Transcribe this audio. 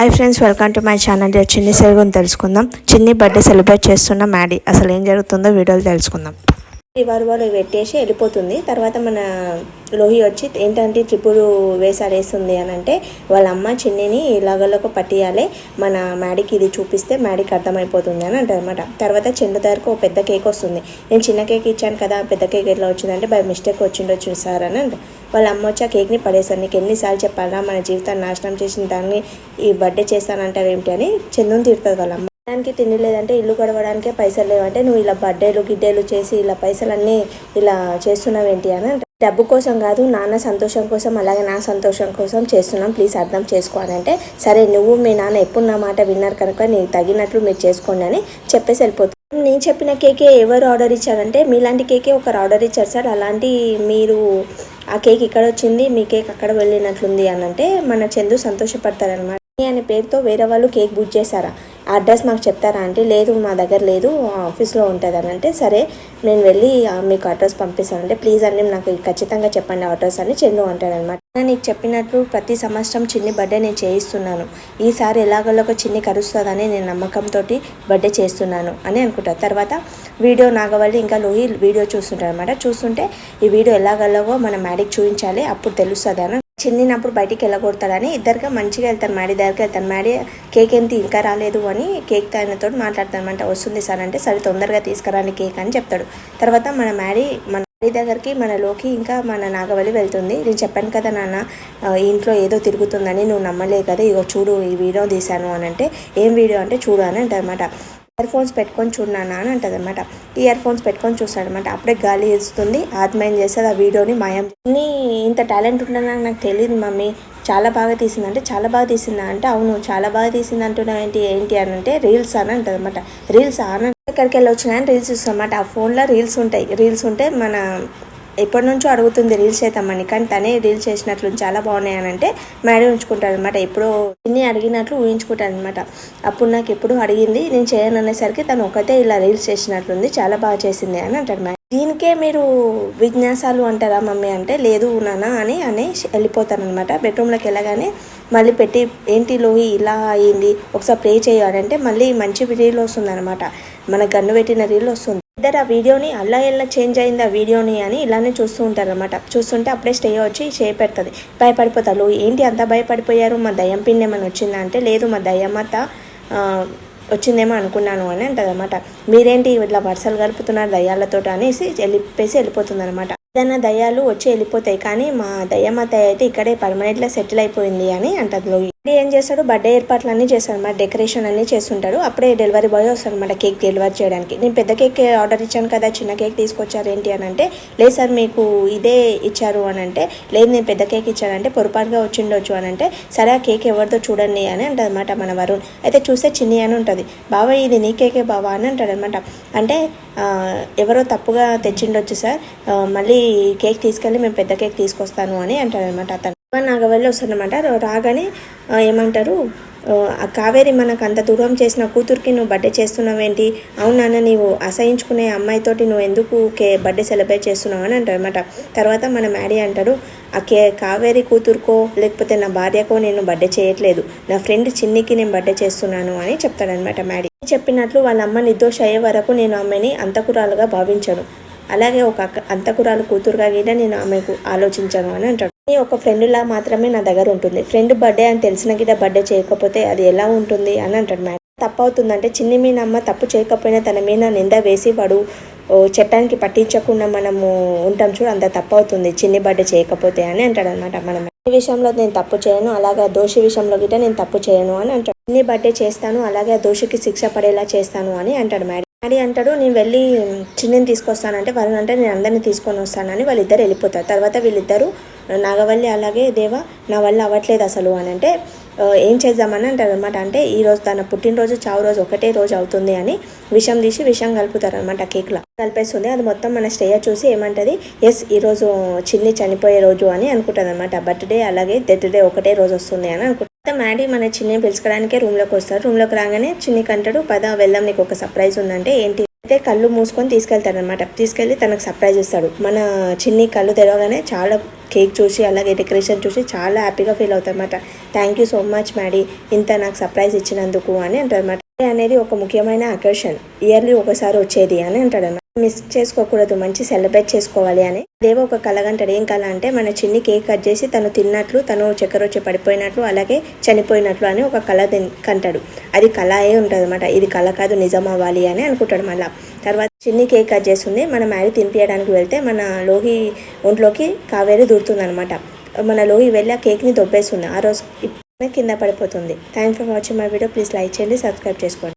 Hi friends, welcome to my channel. చిన్ని సెలవుని తెలుసుకుందాం. చిన్ని బర్త్డే సెలబ్రేట్ చేస్తున్న మ్యాడీ అసలు ఏం జరుగుతుందో వీడియోలో తెలుసుకుందాం. వాళ్ళు పెట్టేసి వెళ్ళిపోతుంది. తర్వాత మన లోహి వచ్చి ఏంటంటే ట్రిపుల్ వేస్తుంది అని అంటే వాళ్ళ అమ్మ చిన్నిని ఇలాగలోకి పట్టియాలి, మన మ్యాడీకి ఇది చూపిస్తే మ్యాడీకి అర్థమైపోతుంది అని అంటారు అనమాట. తర్వాత చెండు దగ్గరకు ఒక పెద్ద కేక్ వస్తుంది. నేను చిన్న కేక్ ఇచ్చాను కదా, పెద్ద కేక్ ఎట్లా వచ్చిందంటే బై మిస్టేక్ వచ్చిండొచ్చు సార్ అని అంటే వాళ్ళ అమ్మ వచ్చి ఆ కేక్ని పడేసాను. నీకు ఎన్నిసార్లు చెప్పాలా, మన జీవితాన్ని నాశనం చేసిన దాన్ని ఈ బర్త్డే చేస్తానంటారు ఏమిటి అని చందుని తిడుతుంది వాళ్ళ అమ్మ. దానికి తిండి లేదంటే ఇల్లు గడవడానికే పైసలు లేవంటే నువ్వు ఇలా బర్త్డేలు గిడ్డేలు చేసి ఇలా పైసలన్నీ ఇలా చేస్తున్నావేంటి అని అంటే డబ్బు కోసం కాదు, నాన్న సంతోషం కోసం అలాగే నా సంతోషం కోసం చేస్తున్నాం, ప్లీజ్ అర్థం చేసుకోవాలంటే సరే నువ్వు మీ నాన్న ఎప్పుడు నా మాట విన్నారు కనుక నీకు తగినట్లు మీరు చేసుకోండి అని చెప్పేసి వెళ్ళిపోతుంది. నేను చెప్పిన కేకే ఎవరు ఆర్డర్ ఇచ్చారంటే మీలాంటి కేకే ఒకరు ఆర్డర్ ఇచ్చారు సార్, అలాంటి మీరు ఆ కేక్ ఇక్కడ వచ్చింది, మీ కేక్ అక్కడ వెళ్ళినట్లుంది అని అంటే మన చందు సంతోషపడతారనమాట. అనే పేరుతో వేరే వాళ్ళు కేక్ బుక్ చేశారా, అడ్రస్ మాకు చెప్తారా అంటే లేదు మా దగ్గర లేదు, ఆఫీస్లో ఉంటుంది అని అంటే సరే నేను వెళ్ళి మీకు అడ్రస్ పంపిస్తానంటే ప్లీజ్ అండి నాకు ఖచ్చితంగా చెప్పండి అడ్రస్ అని చందు అంటాడనమాట. నీకు చెప్పినట్లు ప్రతి సంవత్సరం చిన్ని బర్త్డే నేను చేయిస్తున్నాను, ఈసారి ఎలాగోలో ఒక చిన్ని కరుస్తుందని నేను నమ్మకంతో బర్త్డే చేస్తున్నాను అని అనుకుంటారు. తర్వాత వీడియో నాగవల్లి ఇంకా లోహి వీడియో చూస్తుంటారు అనమాట. చూస్తుంటే ఈ వీడియో ఎలాగోలాగో మన మ్యాడీకి చూపించాలి, అప్పుడు తెలుస్తుంది అని చిన్నినప్పుడు బయటికి వెళ్ళగొడతాడని ఇద్దరుగా మంచిగా వెళ్తాను, మ్యాడీ దగ్గరికి వెళ్తాను. మ్యాడీ కేక్ ఏంటి ఇంకా రాలేదు అని కేక్ ఆయనతో మాట్లాడతానమాట. వస్తుంది సార్ అంటే సరే తొందరగా తీసుకురాని కేక్ అని చెప్తాడు. తర్వాత మన మ్యాడీ దగ్గరికి మన లోకి ఇంకా మన నాగవల్లి వెళ్తుంది. నేను చెప్పాను కదా నాన్న ఇంట్లో ఏదో తిరుగుతుందని, నువ్వు నమ్మలేదు కదా, ఇగో చూడు ఈ వీడియో తీశాను అని అంటే ఏం వీడియో అంటే చూడు అని అంటారనమాట. ఇయర్ ఫోన్స్ పెట్టుకొని చూడనా అని అంటుంది అనమాట. ఇయర్ ఫోన్స్ పెట్టుకొని చూస్తాడనమాట. అప్పుడే గాలి వేస్తుంది, ఆత్మయం చేస్తుంది, ఆ వీడియోని మాయం. ఇంత టాలెంట్ ఉంటుందని నాకు తెలియదు మమ్మీ, చాలా బాగా తీసింది అంటే చాలా బాగా తీసిందా అంటే అవును చాలా బాగా తీసింది అంటున్నావు ఏంటి అని అంటే రీల్స్ అని అంటుంది అనమాట. రీల్స్ అని ఎక్కడికి వెళ్ళి వచ్చినాయని రీల్స్ చూస్తామన్నమాట. ఆ ఫోన్లో రీల్స్ ఉంటే మన ఎప్పటి నుంచో అడుగుతుంది రీల్స్ చేద్దామని, కానీ తనే రీల్స్ చేసినట్లు చాలా బాగున్నాయి అని అంటే మేడం ఉంచుకుంటాడు అనమాట. ఎప్పుడో చిన్ని అడిగినట్లు ఊహించుకుంటాడు అనమాట. అప్పుడు నాకు ఎప్పుడు అడిగింది నేను చేయను అనేసరికి తను ఒకటే ఇలా రీల్స్ చేసినట్లుంది, చాలా బాగా చేసింది అని అంటాడు మేడం. దీనికే మీరు విన్యాసాలు అంటారా మమ్మీ అంటే లేదు నాన్న అని వెళ్ళిపోతాను అనమాట. బెడ్రూమ్లోకి వెళ్ళగానే మళ్ళీ పెట్టి ఏంటి లోహి ఇలా అయ్యింది ఒకసారి ప్రే చేయాలంటే మళ్ళీ మంచి రీల్ వస్తుంది అనమాట, మన గన్ను పెట్టిన రీల్ వస్తుంది. ఇద్దరు ఆ వీడియోని అలా ఎలా చేంజ్ అయింది ఆ వీడియోని అని ఇలానే చూస్తూ ఉంటారు అనమాట. చూస్తుంటే అప్పుడే స్టే వచ్చి చేపెడుతుంది. భయపడిపోతారు. ఏంటి అంతా భయపడిపోయారు, మా దయ్యం పిన్ ఏమైనా వచ్చిందా అంటే లేదు మా దయ్యమ్మత వచ్చిందేమో అనుకున్నాను అని అంటది అనమాట. మీరేంటి ఇట్లా వరుసలు కలుపుతున్నారు దయ్యాలతో అనేసి వెళ్ళిపోతుంది అనమాట. ఏదైనా దయ్యాలు వచ్చి వెళ్ళిపోతాయి కానీ మా దయ్యమ్మత అయితే ఇక్కడే పర్మనెంట్గా సెటిల్ అయిపోయింది అని అంటది లోహి. ఏం చేస్తాడు బర్త్డే ఏర్పాట్లు అన్నీ చేస్తాడు అనమాట, డెకరేషన్ అన్నీ చేస్తుంటాడు. అప్పుడే డెలివరీ బాయ్ వస్తాడు అనమాట కేక్ డెలివరీ చేయడానికి. నేను పెద్ద కేక్ ఆర్డర్ ఇచ్చాను కదా చిన్న కేక్ తీసుకొచ్చారు ఏంటి అని అంటే లేదు సార్ మీకు ఇదే ఇచ్చారు అని అంటే లేదు నేను పెద్ద కేక్ ఇచ్చానంటే పొరపాటుగా వచ్చిండొచ్చు అని అంటే సరే ఆ కేక్ ఎవరిదో చూడండి అని అంటది అనమాట మన వరుణ్. అయితే చూస్తే చిన్ని అని ఉంటుంది. బావా ఇది నీ కేకే బావా అని అంటాడు అనమాట. అంటే ఎవరో తప్పుగా తెచ్చిండొచ్చు సార్, మళ్ళీ కేక్ తీసుకెళ్ళి మేము పెద్ద కేక్ తీసుకొస్తాను అని అంటాడు అనమాట. అతను నాగవల్లి వస్తుందన్నమాట. రాగానే ఏమంటారు ఆ కావేరి మనకు అంత దూరం చేసిన కూతురికి నువ్వు బర్త్డే చేస్తున్నావేంటి, అవునా నీవు అసహించుకునే అమ్మాయితోటి నువ్వు ఎందుకు బర్త్డే సెలబ్రేట్ చేస్తున్నావు అని అంటారు అనమాట. తర్వాత మన మ్యాడీ అంటాడు ఆ కావేరి కూతురుకో లేకపోతే నా భార్యకో నేను బర్త్డే చేయట్లేదు, నా ఫ్రెండ్ చిన్నికి నేను బర్త్డే చేస్తున్నాను అని చెప్తాడనమాట మ్యాడీ. చెప్పినట్లు వాళ్ళ అమ్మ నిర్దోష అయ్యే వరకు నేను ఆమెని అంతకురాలుగా భావించాను, అలాగే ఒక అంతకురాలు కూతురుగా కూడా నేను ఆమెకు ఆలోచించాను అని అంటాడు. ఒక ఫ్రెండ్లా మాత్రమే నా దగ్గర ఉంటుంది, ఫ్రెండ్ బర్త్డే అని తెలిసిన గిట్ట బర్త్డే చేయకపోతే అది ఎలా ఉంటుంది అని అంటాడు మేడం. తప్పు అవుతుందంటే చిన్ని మీ అమ్మ తప్పు చేయకపోయినా తన మీద నింద వేసి వాడు చట్టానికి పట్టించకుండా మనము ఉంటాం చూడు, అంత తప్పు అవుతుంది చిన్ని బర్త్డే చేయకపోతే అని అంటాడు అనమాట. మనం ఈ విషయంలో నేను తప్పు చేయను, అలాగే దోషి విషయంలో గిట్ట నేను తప్పు చేయను అని అంటాడు. చిన్ని బర్త్డే చేస్తాను అలాగే దోషికి శిక్ష పడేలా చేస్తాను అని అంటాడు మేడం. డాడీ అంటాడు నేను వెళ్ళి చిన్నిని తీసుకొస్తానంటే వరుణ్ అంటే నేను అందరినీ తీసుకొని వస్తానని వాళ్ళిద్దరు వెళ్ళిపోతారు. తర్వాత వీళ్ళిద్దరూ నాగవల్లి అలాగే దేవ నా వల్ల అవ్వట్లేదు అసలు అని అంటే ఏం చేద్దామని అంటారు అనమాట. అంటే ఈరోజు తన పుట్టినరోజు చావు రోజు ఒకటే రోజు అవుతుంది అని విషం తీసి విషం కలుపుతారు అనమాట. కేక్లో కలిపేస్తుంది. అది మొత్తం మన శ్రేయ చూసి ఏమంటది ఎస్ ఈరోజు చిన్ని చనిపోయే రోజు అని అనుకుంటుంది అనమాట. బర్త్డే అలాగే డెత్ డే ఒకటే రోజు వస్తుంది అని అనుకుంటుంది. మ్యాడీ మన చిన్ని పిలుచుకోవడానికే రూమ్లోకి వస్తారు. రూమ్లోకి రాగానే చిన్ని కంటాడు పద వెళ్దాం నీకు ఒక సర్ప్రైజ్ ఉందంటే ఏంటి అయితే కళ్ళు మూసుకొని తీసుకెళ్తాడనమాట. తీసుకెళ్ళి తనకు సర్ప్రైజ్ ఇస్తాడు. మన చిన్ని కళ్ళు తెరవగానే చాలా కేక్ చూసి అలాగే డెకరేషన్ చూసి చాలా హ్యాపీగా ఫీల్ అవుతారన్నమాట. Thank you so much Maddy, ఇంత నాకు సర్ప్రైజ్ ఇచ్చినందుకు అని అంటారన్నమాట. అనేది ఒక ముఖ్యమైన అకేషన్, ఇయర్లీ ఒకసారి వచ్చేది అని అంటాడన్నమాట. మిస్ చేసుకోకూడదు, మంచి సెలబ్రేట్ చేసుకోవాలి అని దేవ ఒక కళ కంటాడు. ఏం కళ అంటే మన చిన్ని కేక్ కట్ చేసి తను తిన్నట్లు, తను చక్కెర వచ్చి పడిపోయినట్లు అలాగే చనిపోయినట్లు అని ఒక కళ కంటాడు. అది కళ అయి ఉంటుంది అనమాట. ఇది కళ కాదు, నిజం అవ్వాలి అని అనుకుంటాడు. మళ్ళీ తర్వాత చిన్ని కేక్ కట్ చేస్తుంది. మన మ్యాడీ తినిపించడానికి వెళ్తే మన లోహి ఒంట్లోకి కావేరి దూరుతుంది అనమాట. మన లోహి వెళ్ళి ఆ కేక్ని దొబ్బేస్తుంది. ఆ రోజు కింద పడిపోతుంది. Thanks for watching my video. Please like చేయండి, సబ్స్క్రైబ్ చేసుకోండి.